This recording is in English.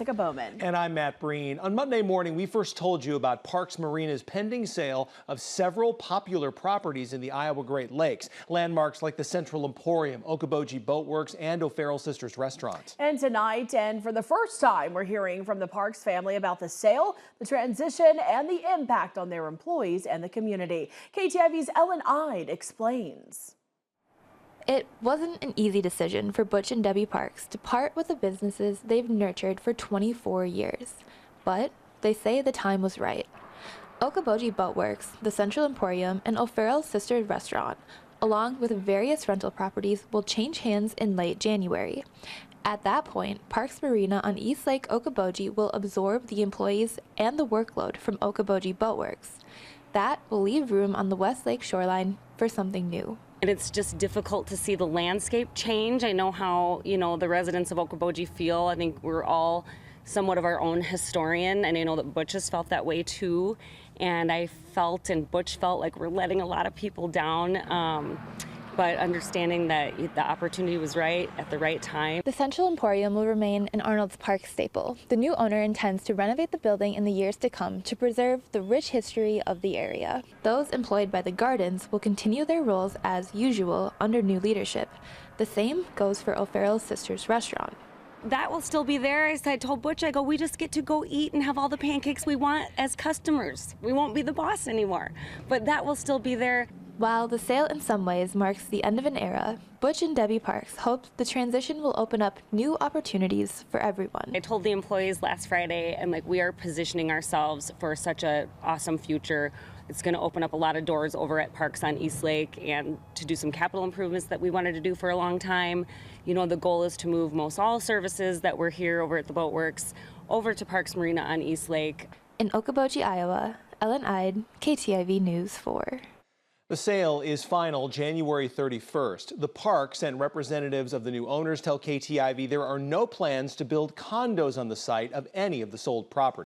Jessica Bowman. And I'm Matt Breen. On Monday morning, we first told you about Parks Marina's pending sale of several popular properties in the Iowa Great Lakes. Landmarks like the Central Emporium, Okoboji Boat Works, and O'Farrell Sisters Restaurant. And tonight, and for the first time, we're hearing from the Parks family about the sale, the transition, and the impact on their employees and the community. KTIV's Ellen Ide explains. It wasn't an easy decision for Butch and Debbie Parks to part with the businesses they've nurtured for 24 years, but they say the time was right. Okoboji Boat Works, the Central Emporium, and O'Farrell Sisters Restaurant, along with various rental properties, will change hands in late January. At that point, Parks Marina on East Lake Okoboji will absorb the employees and the workload from Okoboji Boat Works. That will leave room on the West Lake shoreline for something new. And it's just difficult to see the landscape change. I know how, the residents of Okoboji feel. I think we're all somewhat of our own historian, and I know that Butch has felt that way too. And I felt, and Butch felt, like we're letting a lot of people down. But understanding that the opportunity was right at the right time. The Central Emporium will remain an Arnold's Park staple. The new owner intends to renovate the building in the years to come to preserve the rich history of the area. Those employed by the Gardens will continue their roles as usual under new leadership. The same goes for O'Farrell Sisters Restaurant. That will still be there. I told Butch, we just get to go eat and have all the pancakes we want as customers. We won't be the boss anymore, but that will still be there. While the sale in some ways marks the end of an era, Butch and Debbie Parks hope the transition will open up new opportunities for everyone. I told the employees last Friday, we are positioning ourselves for such an awesome future. It's going to open up a lot of doors over at Parks on East Lake and to do some capital improvements that we wanted to do for a long time. The goal is to move most all services that were here over at the Boat Works over to Parks Marina on East Lake. In Okoboji, Iowa, Ellen Ide, KTIV News 4. The sale is final January 31st. The parks and representatives of the new owners tell KTIV there are no plans to build condos on the site of any of the sold properties.